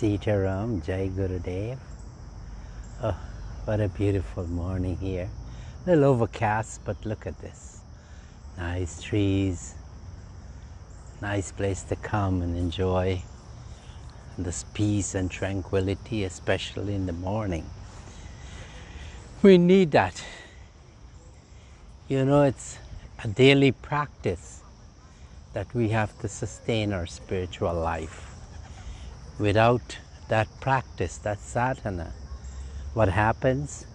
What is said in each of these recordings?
Sitaram, Jai Gurudev. Oh, what a beautiful morning here. A little overcast, but look at this. Nice trees, nice place to come and enjoy this peace and tranquility, especially in the morning. We need that. You know, it's a daily practice that we have to sustain our spiritual life. Without that practice, that sadhana, what happens?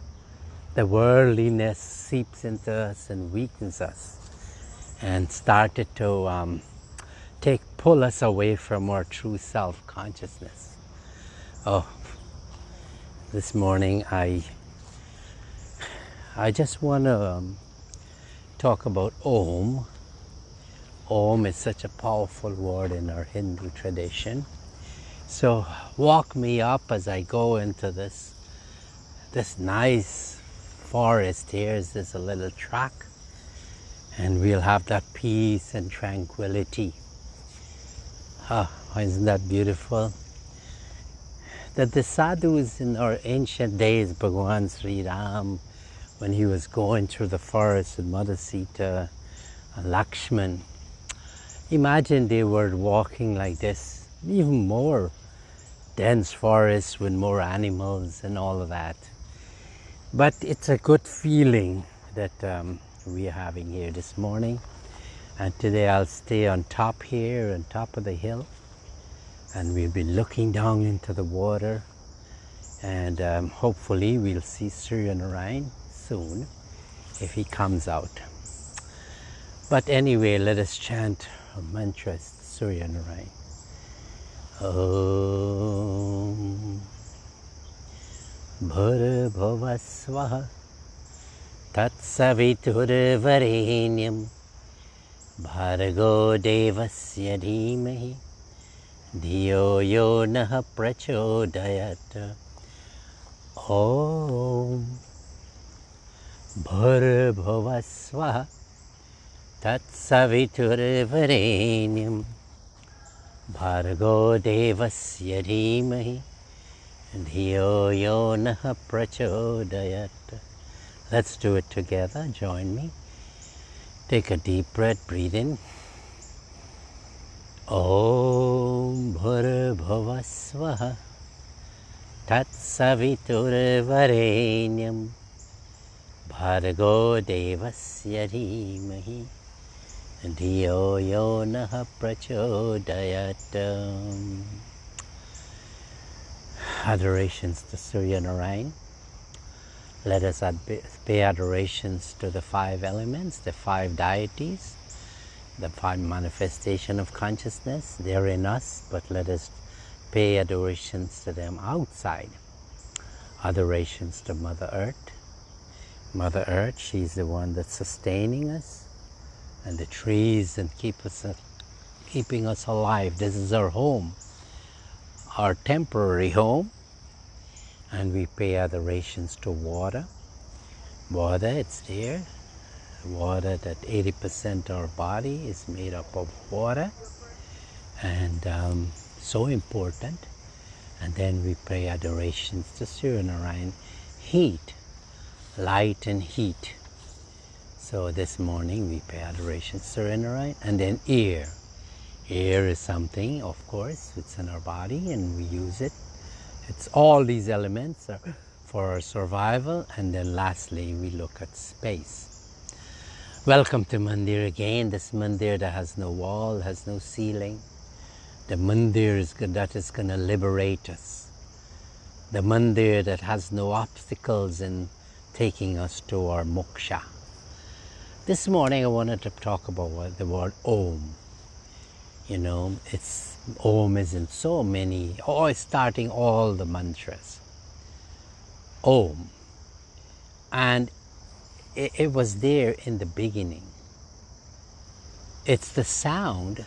The worldliness seeps into us and weakens us and started to pull us away from our true self-consciousness. Oh, this morning I just want to talk about Om. Om is such a powerful word in our Hindu tradition. So walk me up as I go into this nice forest here. There's a little track, and we'll have that peace and tranquility. Ah, isn't that beautiful? That the sadhus in our ancient days, Bhagavan Sri Ram, when he was going through the forest with Mother Sita and Lakshman, imagine they were walking like this, even more dense forest with more animals and all of that. But it's a good feeling that we are having here this morning. And today I'll stay on top here, on top of the hill, and we'll be looking down into the water, and hopefully we'll see Surya Narayan soon if he comes out. But anyway, let us chant our mantras, Surya Narayan. Om Bharbhava Swaha Tatsaviturvarenyam Bhargo Devasya Dhimahi Dhiyo Yo Naha Prachodayat. Om Bharbhava Swaha Tatsaviturvarenyam Bhargo Devasya Dhimahi Dhiyo Yo Naha Prachodayat. Let's do it together. Join me. Take a deep breath. Breathe in. Om Bharbhava Swaha Tatsaviturvarenyam Bhargo Devasya Dhimahi Dhiyo Yo Naha Prachodayat. Adorations to Surya Narayan. Let us pay adorations to the five elements, the five deities, the five manifestation of consciousness. They're in us, but let us pay adorations to them outside. Adorations to Mother Earth. Mother Earth, she's the one that's sustaining us, and the trees and keeping us alive. This is our home, our temporary home. And we pay adorations to water. Water, it's there. Water, that 80% of our body is made up of water, and so important. And then we pay adorations to Surya Narayan. Heat, light and heat. So this morning we pay adorations to Surya Narayan. And then air. Air is something, of course, it's in our body and we use it. It's all these elements are for our survival. And then lastly, we look at space. Welcome to Mandir again. This Mandir that has no wall, has no ceiling. The Mandir that is going to liberate us. The Mandir that has no obstacles in taking us to our moksha. This morning I wanted to talk about the word Om. You know, Om is in so many, starting all the mantras. Om. And it was there in the beginning. It's the sound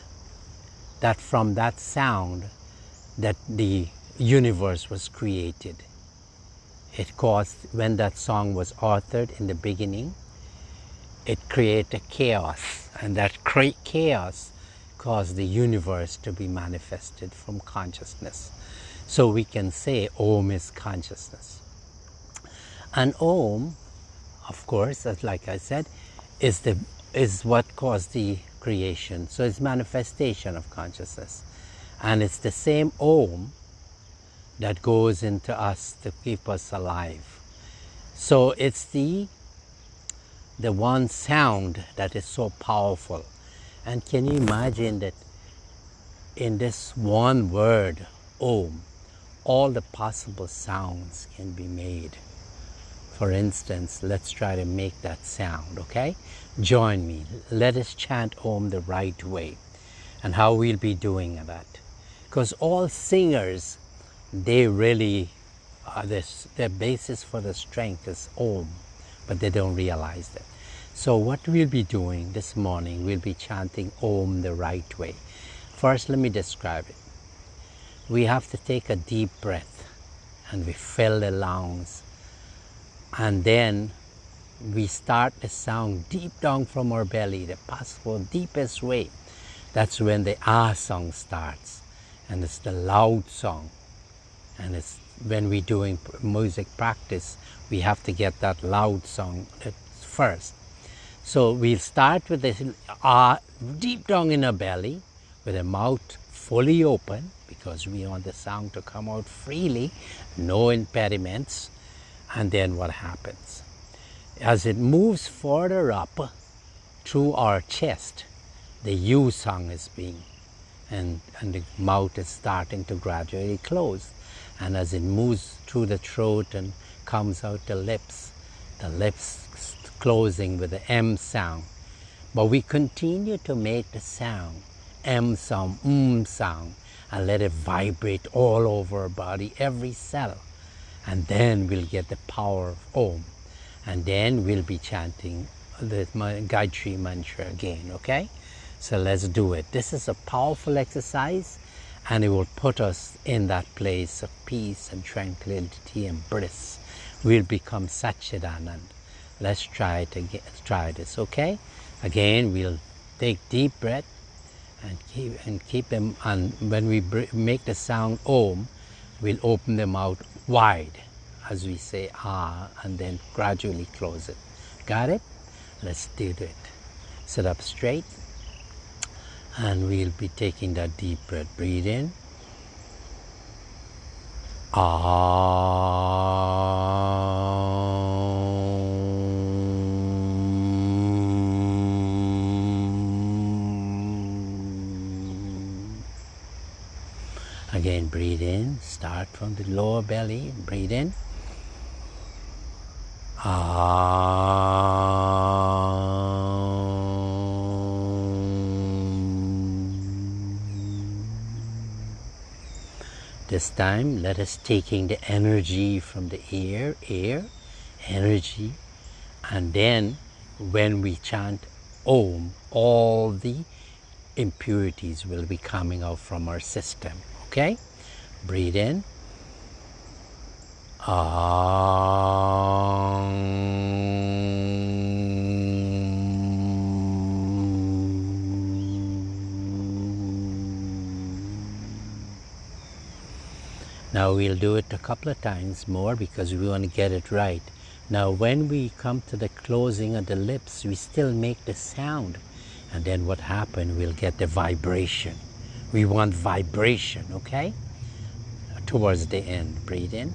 that from that sound that the universe was created. It caused, when that song was authored in the beginning, it created chaos, and that chaos caused the universe to be manifested from consciousness. So we can say Om is consciousness. And Om, of course, as like I said, is what caused the creation. So it's manifestation of consciousness. And it's the same Om that goes into us to keep us alive. So it's the one sound that is so powerful. And can you imagine that in this one word, Om, all the possible sounds can be made? For instance, let's try to make that sound, okay? Join me. Let us chant Om the right way. And how we'll be doing that. Because all singers, they really, their basis for the strength is Om, but they don't realize that. So what we'll be doing this morning, we'll be chanting Om the right way. First, let me describe it. We have to take a deep breath, and we fill the lungs. And then we start the sound deep down from our belly, the possible deepest way. That's when the Ah song starts. And it's the loud song. And it's when we're doing music practice, we have to get that loud song first. So we'll start with the Ah deep down in our belly, with the mouth fully open, because we want the sound to come out freely, no impediments. And then what happens? As it moves further up through our chest, the U song is being, and the mouth is starting to gradually close. And as it moves through the throat and comes out the lips closing with the M sound. But we continue to make the sound, M sound, sound, and let it vibrate all over our body, every cell. And then we'll get the power of Om. And then we'll be chanting the Gayatri mantra again, okay? So let's do it. This is a powerful exercise, and it will put us in that place of peace and tranquility and bliss. We'll become Satchidanand. Let's try this, okay? Again, we'll take deep breath and keep them. And when we make the sound Om, we'll open them out wide as we say Ah, and then gradually close it. Got it? Let's do it. Sit up straight, and we'll be taking that deep breath. Breathe in. Again, breathe in. Start from the lower belly. Breathe in. This time, let us taking the energy from the air, energy, and then when we chant Om, all the impurities will be coming out from our system. Okay? Breathe in. Now we'll do it a couple of times more because we want to get it right. Now when we come to the closing of the lips, we still make the sound. And then what happens, we'll get the vibration. We want vibration, okay? Towards the end, breathe in.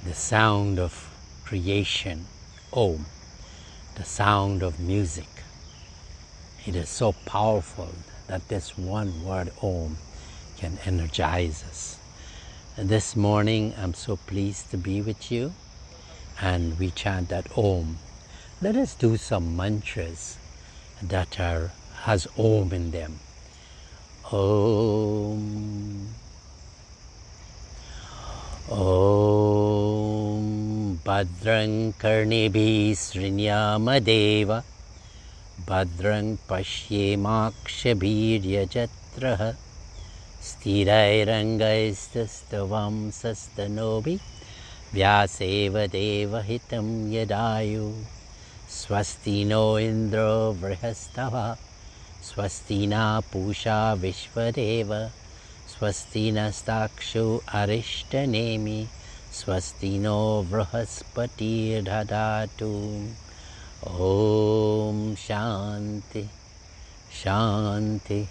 The sound of creation, Om, the sound of music. It is so powerful that this one word Om can energize us. And this morning I'm so pleased to be with you, and we chant that Om. Let us do some mantras that has Om in them. Om. Om Bhadrang Karnebhi Srinyama Deva Bhadrang Pashyemakshabhirya Jatraha Sthirairangaistastavam sastanobi Vyaseva deva hitam yadayu Swasti no indro vrihastava Swasti na pusha vishvadeva Swasti nastakshu arishtanemi Swasti no vrihaspati dadatu Om Shanti Shanti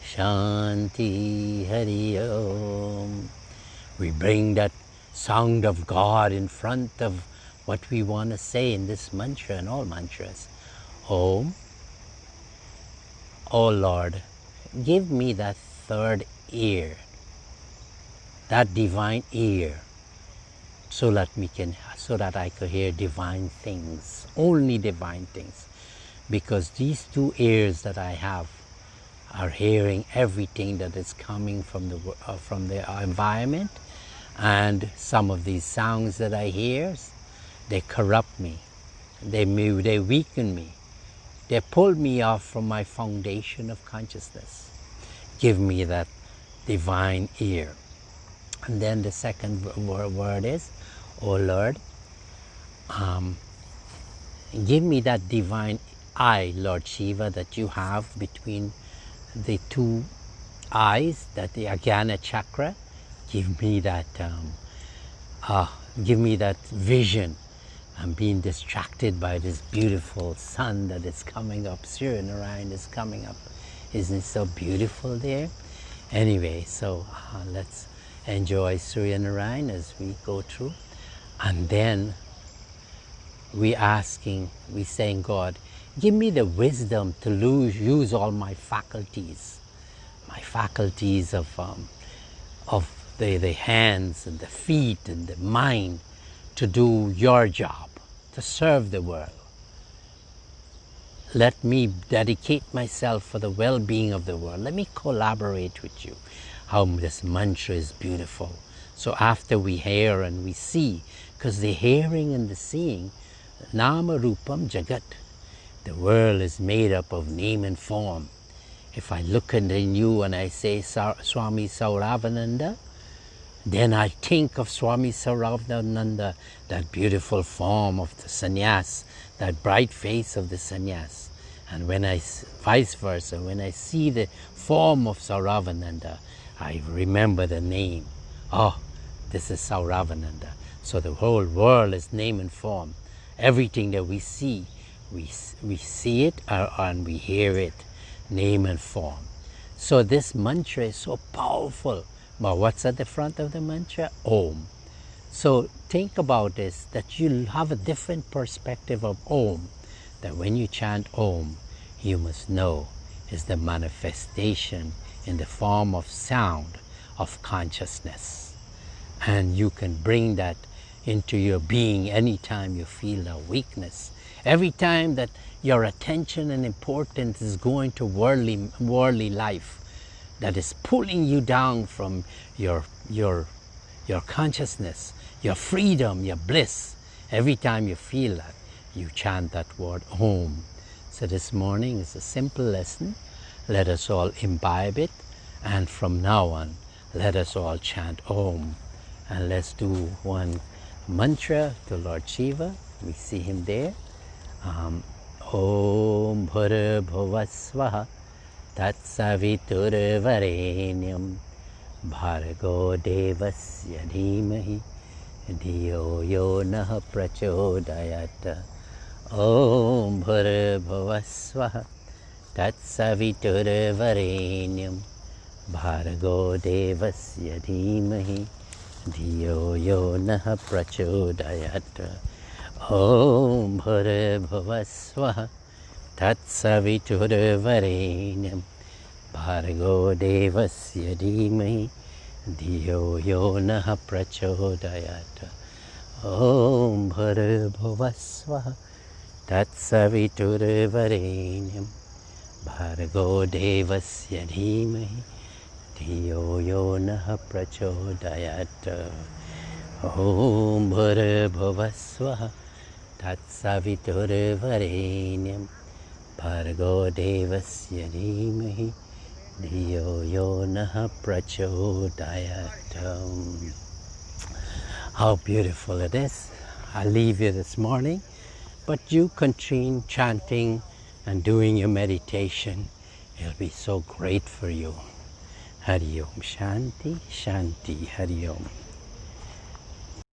Shanti Hari Om. We bring that sound of God in front of what we want to say in this mantra and all mantras. Om. Oh Lord, give me that third ear, that divine ear, so that I could hear divine things, only divine things. Because these two ears that I have are hearing everything that is coming from the environment, and some of these sounds that I hear, they corrupt me, they weaken me, they pull me off from my foundation of consciousness. Give me that divine ear. And then the second word is, oh Lord, give me that divine eye, Lord Shiva, that you have between the two eyes, that the Ajna chakra. Give me that vision. I'm being distracted by this beautiful sun that is coming up. Surya Narayan is coming up. Isn't it so beautiful there? Anyway, so let's enjoy Surya Narayan as we go through. And then we saying, God, give me the wisdom to use all my faculties of the hands and the feet and the mind to do your job, to serve the world. Let me dedicate myself for the well-being of the world. Let me collaborate with you. How this mantra is beautiful. So after we hear and we see, because the hearing and the seeing, Nama Rupam Jagat, the world is made up of name and form. If I look in you and I say Swami Sauravananda, then I think of Swami Sauravananda, that beautiful form of the sannyas, that bright face of the sannyas. And when vice versa, when I see the form of Sauravananda, I remember the name. Oh, this is Sauravananda. So the whole world is name and form. Everything that we see it and we hear it, name and form. So this mantra is so powerful. But what's at the front of the mantra? Om. So think about this, that you'll have a different perspective of Om. That when you chant Om, you must know is the manifestation in the form of sound of consciousness. And you can bring that into your being anytime you feel a weakness. Every time that your attention and importance is going to worldly life, that is pulling you down from your consciousness, your freedom, your bliss. Every time you feel that, you chant that word Om. So this morning is a simple lesson. Let us all imbibe it, and from now on, let us all chant Om. And let's do one mantra to Lord Shiva. We see him there. Om Bhara Bhuvasvaha Tatsaviturvarenyam Bhargo Devasya Dhimahi Dhiyo Yo Nah Prachodayat. Om Bhara Bhuvasvaha Tatsaviturvarenyam Bhargo Devasya Dhimahi Dhiyo Yo Nah Prachodayat. Om Bhara Bhuvasvaha Tatsaviturvarenyam Bhargo Devasya Dhimahi Dhiyo Yo Nah Prachodayat. Om Bhara Bhuvasvaha Tatsaviturvarenyam Bhargo Devasya Dhimahi Dhiyo Yo Nah Prachodayat. Om Bhara Bhuvasvaha Tatsaviturvarenyam Bhargo Devasya Dhimahi Dhiyo yo naha prachodayatam. How beautiful it is. I'll leave you this morning, but you continue chanting and doing your meditation. It'll be so great for you. Hari Om. Shanti, Shanti, Hari Om.